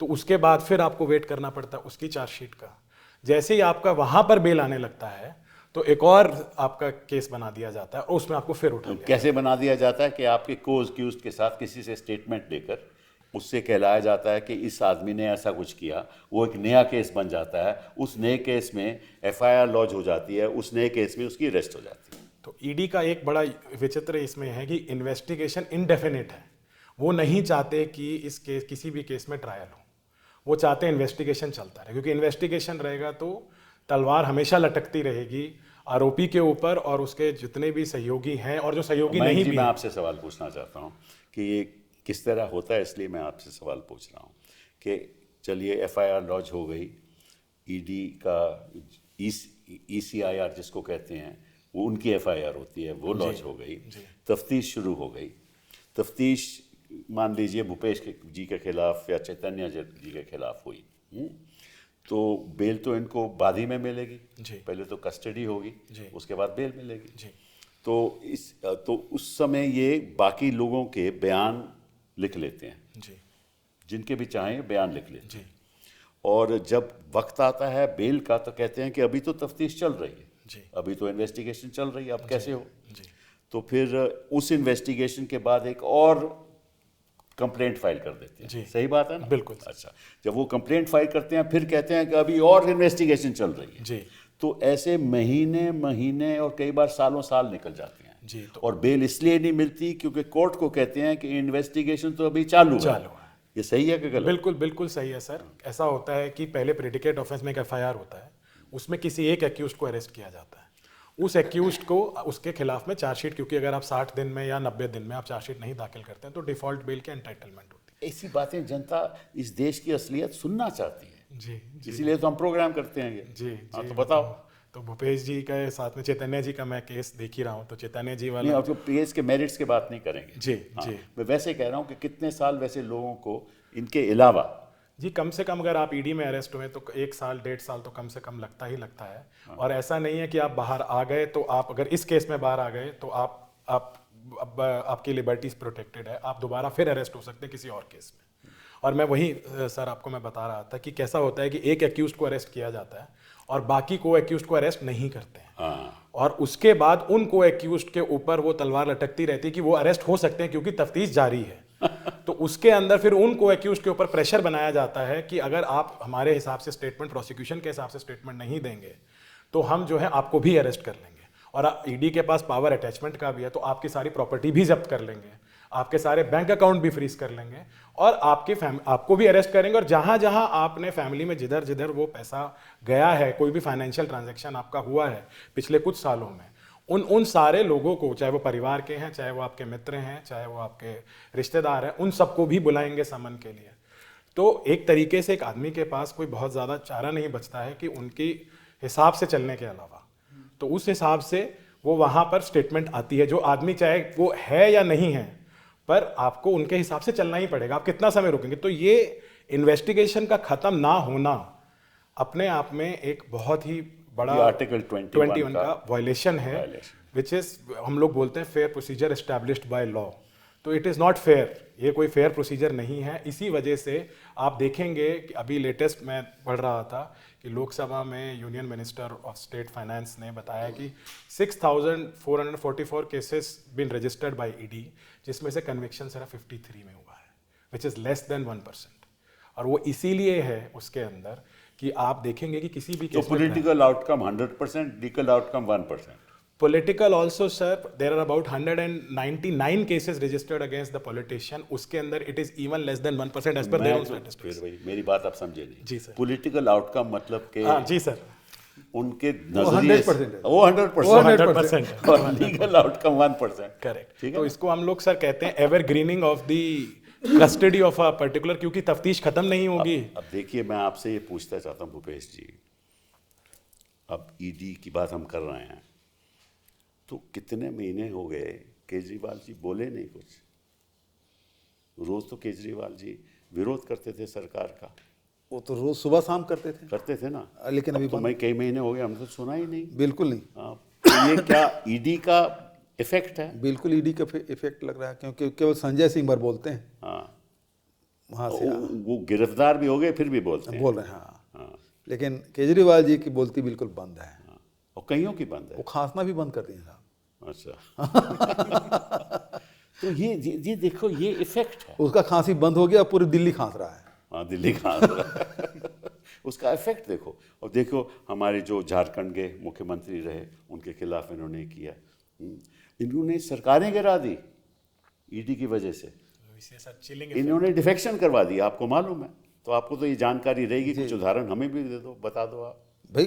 तो उसके बाद फिर आपको वेट करना पड़ता है उसकी चार्जशीट का। जैसे ही आपका वहां पर बेल आने लगता है तो एक और आपका केस बना दिया जाता है और उसमें आपको फिर उठा लिया। कैसे बना दिया जाता है कि आपके को एक्यूज्ड के साथ किसी से स्टेटमेंट लेकर उससे कहलाया जाता है कि इस आदमी ने ऐसा कुछ किया, वो एक नया केस बन जाता है, उस नए केस में FIR लॉन्च हो जाती है, उस नए केस में उसकी अरेस्ट हो जाती है। तो ED का एक बड़ा विचित्र इसमें है कि इन्वेस्टिगेशन इनडेफिनिट है, वो नहीं चाहते कि इस केस किसी भी केस में ट्रायल हो, वो चाहते हैं इन्वेस्टिगेशन चलता रहे, क्योंकि इन्वेस्टिगेशन रहेगा तो तलवार हमेशा लटकती रहेगी आरोपी के ऊपर और उसके जितने भी सहयोगी हैं और जो सहयोगी नहीं भी मैं हैं। आपसे सवाल पूछना चाहता हूँ कि ये किस तरह होता है, इसलिए मैं आपसे सवाल पूछ रहा हूँ कि चलिए FIR लॉन्च हो गई, ईडी का ECIR जिसको कहते हैं वो उनकी FIR होती है, वो लॉन्च हो गई, तफ्तीश शुरू हो गई। तफ्तीश मान लीजिए भूपेश जी के खिलाफ या चैतन्य जी के खिलाफ हुई, तो बेल तो इनको बाद ही में मिलेगी, पहले तो कस्टडी होगी, उसके बाद बेल मिलेगी। तो उस समय ये बाकी लोगों के बयान लिख लेते हैं, जिनके भी चाहें बयान लिख लेते हैं, और जब वक्त आता है बेल का तो कहते हैं कि अभी तो तफ्तीश चल रही है, अभी तो इन्वेस्टिगेशन चल रही है, अब कैसे हो। तो फिर उस इन्वेस्टिगेशन के बाद एक और कंप्लेंट फाइल कर देते हैं, सही बात है ना? बिल्कुल। अच्छा, जब वो कंप्लेंट फाइल करते हैं फिर कहते हैं कि अभी और इन्वेस्टिगेशन चल रही है, तो ऐसे महीने महीने और कई बार सालों साल निकल जाते हैं। और बेल इसलिए नहीं मिलती क्योंकि कोर्ट को कहते हैं कि इन्वेस्टिगेशन तो अभी चालू है। ये सही है कि गलत? बिल्कुल बिल्कुल सही है सर। ऐसा होता है कि पहले प्रेडिकेट ऑफेंस में एक FIR होता है, उसमें किसी एक एक्यूज को अरेस्ट किया जाता है, उस एक्यूज को उसके खिलाफ में चार्जशीट, क्योंकि अगर आप 60 दिन में या 90 दिन में आप चार्जशीट नहीं दाखिल करते हैं तो डिफॉल्ट बेल के एंटाइटलमेंट होती है। ऐसी बातें जनता इस देश की असलियत सुनना चाहती है, जी, इसीलिए तो हम प्रोग्राम करते हैं ये। जी हाँ, तो बताओ। तो भूपेश जी के साथ में चैतन्य जी का मैं केस देख ही रहा हूँ, तो चैतन्य जी वाला नहीं, आप तो केस के मेरिट्स की बात नहीं करेंगे। जी। मैं वैसे कह रहा हूँ कि कितने साल वैसे लोगों को इनके अलावा जी, कम से कम अगर आप ईडी में अरेस्ट हुए तो 1 साल 1.5 साल तो कम से कम लगता ही लगता है। और ऐसा नहीं है कि आप बाहर आ गए तो आप, अगर इस केस में बाहर आ गए तो आपकी लिबर्टीज प्रोटेक्टेड है, आप दोबारा फिर अरेस्ट हो सकते हैं किसी और केस में। और मैं वही सर आपको मैं बता रहा था कि कैसा होता है कि एक एक्यूज को अरेस्ट किया जाता है और बाकी को एक्यूज को अरेस्ट नहीं करते हैं, और उसके बाद उन को एक्यूज के ऊपर वो तलवार लटकती रहती है कि वो अरेस्ट हो सकते हैं क्योंकि तफ्तीश जारी है। तो उसके अंदर फिर उन को एक्यूज के ऊपर प्रेशर बनाया जाता है कि अगर आप हमारे हिसाब से स्टेटमेंट, प्रोसिक्यूशन के हिसाब से स्टेटमेंट नहीं देंगे तो हम जो है आपको भी अरेस्ट कर लेंगे, और ईडी के पास पावर अटैचमेंट का भी है, तो आपकी सारी प्रॉपर्टी भी जब्त कर लेंगे, आपके सारे बैंक अकाउंट भी फ्रीज कर लेंगे, और आपको भी अरेस्ट करेंगे। और जहां जहां आपने फैमिली में जिधर जिधर वो पैसा गया है, कोई भी फाइनेंशियल ट्रांजैक्शन आपका हुआ है पिछले कुछ सालों में, उन सारे लोगों को, चाहे वो परिवार के हैं, चाहे वो आपके मित्र हैं, चाहे वो आपके रिश्तेदार हैं, उन सबको भी बुलाएंगे समन के लिए। तो एक तरीके से एक आदमी के पास कोई बहुत ज़्यादा चारा नहीं बचता है कि उनकी हिसाब से चलने के अलावा, तो उस हिसाब से वो वहाँ पर स्टेटमेंट आती है, जो आदमी चाहे वो है या नहीं है, पर आपको उनके हिसाब से चलना ही पड़ेगा। आप कितना समय रुकेंगे? तो ये इन्वेस्टिगेशन का ख़त्म ना होना अपने आप में एक बहुत ही बड़ा आर्टिकल 21 का वायलेशन है, विच इज, हम लोग बोलते हैं fair procedure established by law. तो इट इज़ नॉट फेयर, ये कोई फेयर प्रोसीजर नहीं है। इसी वजह से आप देखेंगे कि अभी लेटेस्ट मैं पढ़ रहा था कि लोकसभा में union minister of state finance ने बताया कि 6,444 cases been registered bye ED, जिसमें से कन्विक्शन सिर्फ 53 में हुआ है, विच इज़ लेस देन 1%। और वो इसीलिए है उसके अंदर कि आप देखेंगे कि किसी भी तो political outcome 100%, legal outcome 1%। Political also sir, there are about 199 cases registered against the politician, उसके अंदर it is even less than 1% as per their own statistics। फिर भाई मेरी बात आप समझे नहीं। जी सर। पॉलिटिकल आउटकम मतलब के, हाँ जी सर, उनके वो नजरिए 100% है। वो 100% 100%। और लीगल आउटकम 1%। करेक्ट। तो इसको हम लोग सर कहते हैं evergreening of the custody of a particular, क्योंकि तफ्तीश खत्म नहीं होगी। अब देखिए, मैं आपसे ये पूछना चाहता हूँ भूपेश जी, अब ईडी की बात हम कर रहे हैं, तो कितने महीने हो गए केजरीवाल जी बोले नहीं कुछ? रोज तो केजरीवाल जी विरोध करते थे सरकार का, वो तो रोज सुबह शाम करते थे ना, लेकिन अभी तो मैं कई महीने हो गए, हमने तो सुना ही नहीं। बिल्कुल नहीं। तो ये क्या ईडी का इफेक्ट है? बिल्कुल ईडी का इफेक्ट लग रहा है, क्योंकि केवल संजय सिंह भर बोलते हैं। हाँ, वहाँ से वो गिरफ्तार भी हो गए फिर भी बोलते हैं। बोल रहे हैं। हाँ, लेकिन केजरीवाल जी की बोलती बिल्कुल बंद है, और कईयों की बंद है, वो खांसना भी बंद कर दिए साहब। अच्छा तो ये देखो, ये इफेक्ट है। उसका खांसी बंद हो गया, पूरी दिल्ली खांस रहा है। हाँ, दिल्ली खांस रहा है। उसका इफेक्ट देखो। और देखो, हमारे जो झारखंड के मुख्यमंत्री रहे, उनके खिलाफ इन्होंने किया, इन्होंने सरकारें गिरा दी ईडी की वजह से। इसके साथ चिलिंग इन्होंने डिफेक्शन करवा दिया, आपको मालूम है, तो आपको तो ये जानकारी रहेगी, कुछ उदाहरण हमें भी दे दो, बता दो आप। भाई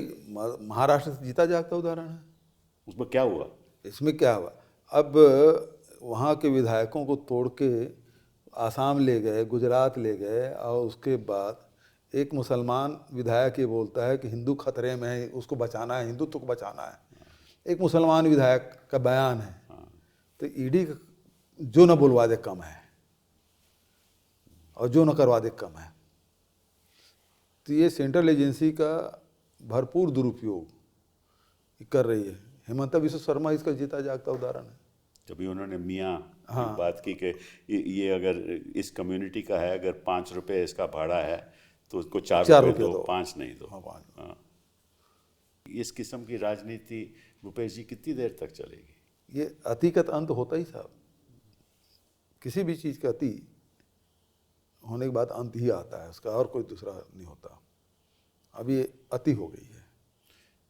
महाराष्ट्र से जीता जागता उदाहरण है। उसमें क्या हुआ? इसमें क्या हुआ, अब वहाँ के विधायकों को तोड़ के आसाम ले गए, गुजरात ले गए, और उसके बाद एक मुसलमान विधायक ये बोलता है कि हिंदू खतरे में है, उसको बचाना है, हिंदुत्व को बचाना है। एक मुसलमान विधायक का बयान है। तो ईडी जो न बुलवा दे कम है, और जो न करवा दे कम है। तो ये सेंट्रल एजेंसी का भरपूर दुरुपयोग कर रही है। हेमंता बिश्व शर्मा इसका जीता जागता उदाहरण है। जब उन्होंने मियाँ बात की कि ये अगर इस कम्युनिटी का है, अगर 5 रुपए इसका भाड़ा है तो उसको 4 रुपए दो, 5 नहीं दो। हाँ। इस किस्म की राजनीति भूपेश जी कितनी देर तक चलेगी? ये अति का अंत होता ही साहब, किसी भी चीज़ का अति होने के बाद अंत ही आता है उसका, और कोई दूसरा नहीं होता। अब ये अति हो गई है।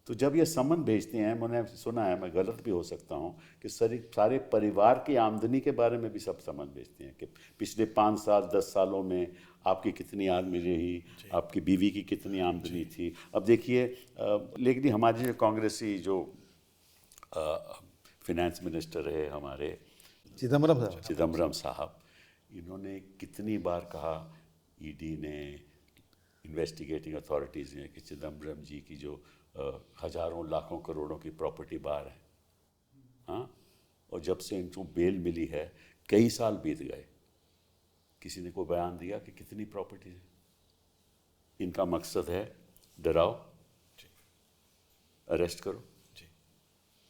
तो जब ये समन भेजते हैं, मैंने सुना है, मैं गलत भी हो सकता हूँ, कि सारे परिवार की आमदनी के बारे में भी सब समन भेजते हैं कि पिछले 5 साल 10 सालों में आपकी कितनी आमदनी रही, आपकी बीवी की कितनी आमदनी थी। अब देखिए, लेकिन हमारे जो कांग्रेसी जो फिनेंस मिनिस्टर है हमारे चिदम्बरम साहब, इन्होंने कितनी बार कहा, ईडी ने, इन्वेस्टिगेटिंग अथॉरिटीज़ ने, कि चिदम्बरम जी की जो हजारों लाखों करोड़ों की प्रॉपर्टी बाहर है। हाँ, और जब से इनको बेल मिली है कई साल बीत गए, किसी ने कोई बयान दिया कि कितनी प्रॉपर्टी है? इनका मकसद है डराओ, अरेस्ट करो,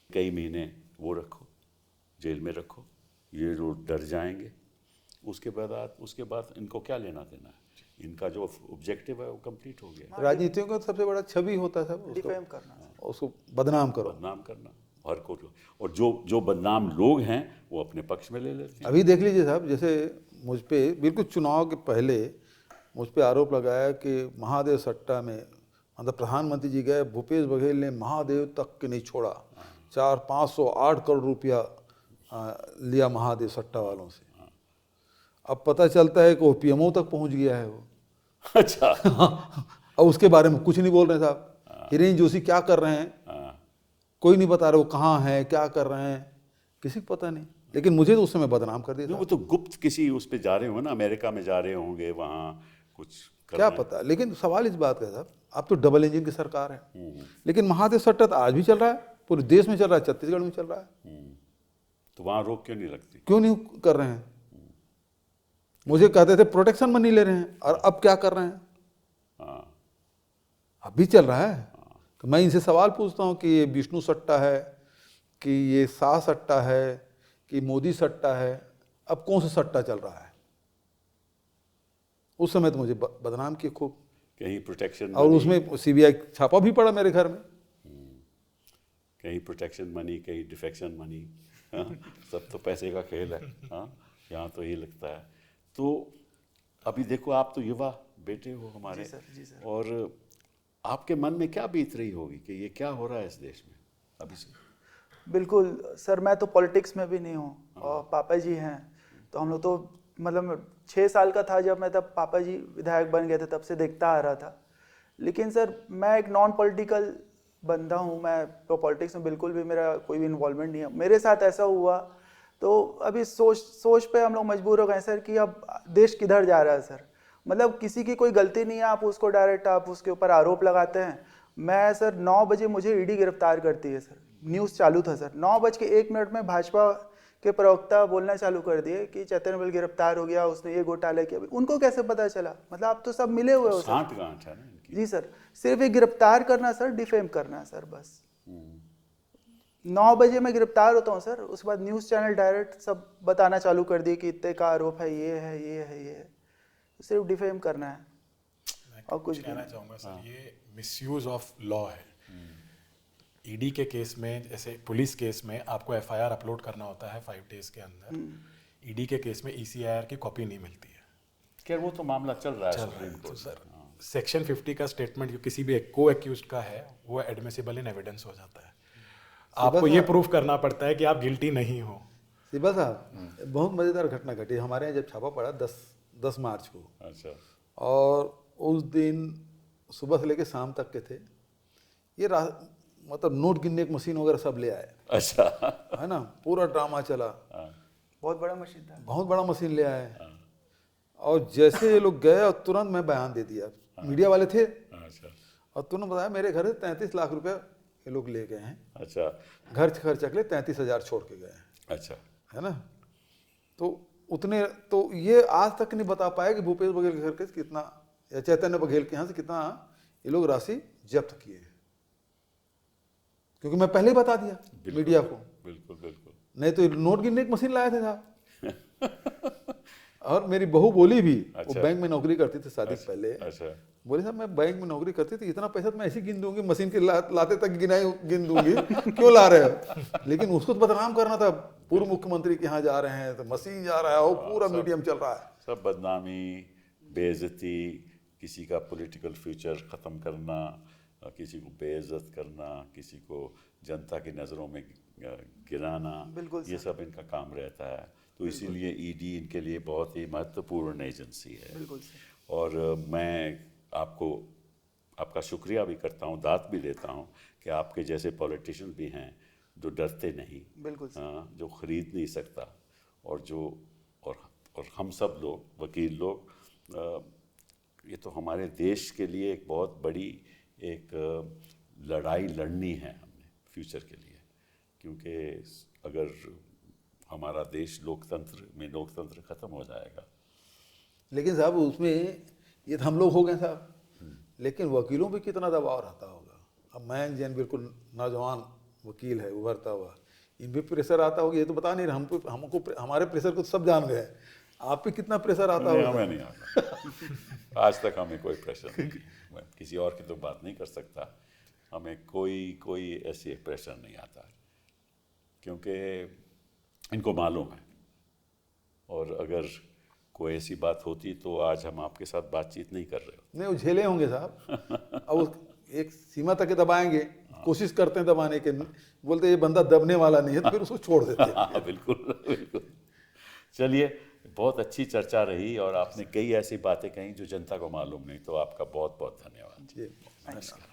कई महीने वो रखो, जेल में रखो, ये लोग डर जाएंगे। उसके बाद इनको क्या लेना देना है? इनका जो ऑब्जेक्टिव है वो कंप्लीट हो गया। राजनीतियों का सबसे बड़ा छवि होता है सब, डिफेम करना, उसको बदनाम करो, बदनाम करना हर को। और जो बदनाम लोग हैं वो अपने पक्ष में ले लेते हैं। अभी देख लीजिए साहब, जैसे मुझ पे बिल्कुल चुनाव के पहले मुझ पे आरोप लगाया कि महादेव सट्टा में, मतलब प्रधानमंत्री जी गए, भूपेश बघेल ने महादेव तक के नहीं छोड़ा, 400-508 करोड़ रुपया लिया महादेव सट्टा वालों से। अब पता चलता है कि वो पीएमओ तक पहुंच गया है वो। अच्छा। अब उसके बारे में कुछ नहीं बोल रहे साहब। हिरेन जोशी क्या कर रहे हैं कोई नहीं बता रहे, वो कहाँ हैं, क्या कर रहे हैं, किसी को पता नहीं। लेकिन मुझे तो उस समय बदनाम कर दिया। वो तो गुप्त किसी उस पे जा रहे होंगे ना, अमेरिका में जा रहे होंगे, वहाँ कुछ क्या पता। लेकिन सवाल इस बात का साहब, आप तो डबल इंजन की सरकार है, लेकिन महादेव सट्टा तो आज भी चल रहा है, पूरे देश में चल रहा है, छत्तीसगढ़ में चल रहा है। तो वहाँ रोक क्यों नहीं लगती? क्यों नहीं कर रहे हैं? मुझे कहते थे प्रोटेक्शन मनी ले रहे हैं, और अब क्या कर रहे हैं? अब भी चल रहा है। तो मैं इनसे सवाल पूछता हूँ कि ये विष्णु सट्टा है, कि ये शाह सट्टा है, कि मोदी सट्टा है, अब कौन सा सट्टा चल रहा है? उस समय तो मुझे बदनाम किए खूब, कहीं प्रोटेक्शन, और उसमें सीबीआई छापा भी पड़ा मेरे घर में। कहीं प्रोटेक्शन मनी, कहीं डिफेक्शन मनी। सब तो पैसे का खेल है। हाँ, यहाँ तो ये लगता है। तो अभी देखो, आप तो युवा बेटे हो हमारे, जी सर। और आपके मन में क्या बीत रही होगी कि ये क्या हो रहा है इस देश में अभी से? बिल्कुल सर, मैं तो पॉलिटिक्स में भी नहीं हूँ, और पापा जी हैं। तो हम लोग तो मतलब 6 साल का था जब मैं, तब पापा जी विधायक बन गए थे, तब से देखता आ रहा था। लेकिन सर, मैं एक नॉन पॉलिटिकल बंदा हूँ, मैं तो पॉलिटिक्स में बिल्कुल भी मेरा कोई भी इन्वॉल्वमेंट नहीं है। मेरे साथ ऐसा हुआ तो अभी सोच पे हम लोग मजबूर हो गए सर कि अब देश किधर जा रहा है सर। मतलब किसी की कोई गलती नहीं है, आप उसको डायरेक्ट आप उसके ऊपर आरोप लगाते हैं। मैं सर 9 बजे मुझे ईडी गिरफ्तार करती है सर, न्यूज़ चालू था सर, 9:01 में भाजपा के प्रवक्ता बोलना चालू कर दिए कि चैतन्य बल गिरफ्तार हो गया, उसने ये घोटाला किया। उनको कैसे पता चला? मतलब आप तो सब मिले हुए हो सर। गांठ है ना इनकी। जी सर, सिर्फ एक गिरफ्तार करना सर, डिफेम करना सर, बस। 9 बजे मैं गिरफ्तार होता हूँ सर, उसके बाद न्यूज़ चैनल डायरेक्ट सब बताना चालू कर दिए कि इतने का आरोप है, ये है, ये है, ये है। तो सिर्फ डिफेम करना है और कुछ कहना चाहूँगा सर, ये मिसयूज ऑफ लॉ है। ईडी के केस में, जैसे पुलिस केस में आपको एफआईआर अपलोड करना होता है 5 डेज के अंदर। ईडी के केस में ईसीआईआर की कॉपी नहीं मिलती है। क्या वो तो मामला चल रहा है सुप्रीम तो कोर्ट सर, सेक्शन 50 का स्टेटमेंट जो किसी भी को एक्यूज्ड का है, वो एडमिसिबल इन एविडेंस हो जाता है। आपको ये प्रूफ करना पड़ता है कि आप गिल्टी नहीं हो। सिब्बा साहब, बहुत मज़ेदार घटना घटी हमारे यहाँ जब छापा पड़ा 10 मार्च को, अच्छा और उस दिन सुबह से लेकर शाम तक के थे। ये मतलब नोट गिनने की मशीन वगैरह सब ले आए, अच्छा है ना, पूरा ड्रामा चला, बहुत बड़ा मशीन था। बहुत बड़ा मशीन ले आए। और जैसे ये लोग गए और तुरंत मैं बयान दे दिया, मीडिया वाले थे, अच्छा और तुरंत बताया मेरे घर से 33 लाख रुपए ये लोग ले गए हैं, अच्छा घर खर्चा के लिए 33,000 छोड़ के गए हैं, अच्छा है ना। तो उतने तो ये आज तक नहीं बता पाया कि भूपेश बघेल के घर के कितना, या चैतन्य बघेल के यहाँ से कितना ये लोग राशि जब्त किए हैं, क्योंकि मैं पहले ही बता दिया मीडिया को। बिल्कुल बिल्कुल। नहीं तो नोट गिनने की मशीन लाए थे साहब। और मेरी बहू बोली भी, वो बैंक में नौकरी करती थी शादी से पहले, अच्छा बोले साहब मैं बैंक में नौकरी करती थी, इतना पैसा तो मैं ऐसे गिन दूंगी, मशीन के लाते तक गिन दूंगी, क्यों ला रहे हो। लेकिन उसको तो बदनाम करना था, पूर्व मुख्यमंत्री के यहाँ जा रहे हैं तो मशीन जा रहा है, वो पूरा मीडियम चल रहा है। सब बदनामी, बेइज्जती, किसी का पॉलिटिकल फ्यूचर ख़त्म करना, किसी को बेइज्जत करना, किसी को जनता की नज़रों में गिराना, बिल्कुल ये सब इनका काम रहता है। तो इसीलिए ईडी इनके लिए बहुत ही महत्वपूर्ण एजेंसी है। बिल्कुल सर। और मैं आपका शुक्रिया भी करता हूँ, दाद भी देता हूँ कि आपके जैसे पॉलिटिशियन भी हैं जो डरते नहीं, बिल्कुल सर। जो ख़रीद नहीं सकता, और हम सब लोग वकील लोग, ये तो हमारे देश के लिए एक बहुत बड़ी एक लड़ाई लड़नी है हमने फ्यूचर के लिए, क्योंकि अगर हमारा देश लोकतंत्र ख़त्म हो जाएगा। लेकिन साहब उसमें ये तो हम लोग हो गए साहब, लेकिन वकीलों पे कितना दबाव रहता होगा। अब मैं जैन बिल्कुल नौजवान वकील है उभरता हुआ, इन भी प्रेशर आता होगा, ये तो बता नहीं रहा, हमको हमारे प्रेशर को तो सब जान गए, आप पे कितना प्रेशर आता होगा? हमें नहीं आता। आज तक हमें कोई प्रेशर नहीं, मैं किसी और की तो बात नहीं कर सकता, हमें कोई ऐसी प्रेशर नहीं आता, क्योंकि इनको मालूम है। और अगर कोई ऐसी बात होती तो आज हम आपके साथ बातचीत नहीं कर रहे हो। नहीं, वो झेले होंगे साहब। अब एक सीमा तक दबाएंगे, कोशिश करते हैं दबाने के, बोलते ये बंदा दबने वाला नहीं है, तो फिर उसको छोड़ देते हैं। बिल्कुल बिल्कुल। चलिए, बहुत अच्छी चर्चा रही और आपने कई ऐसी बातें कही जो जनता को मालूम नहीं, तो आपका बहुत बहुत धन्यवाद। जी, नमस्कार।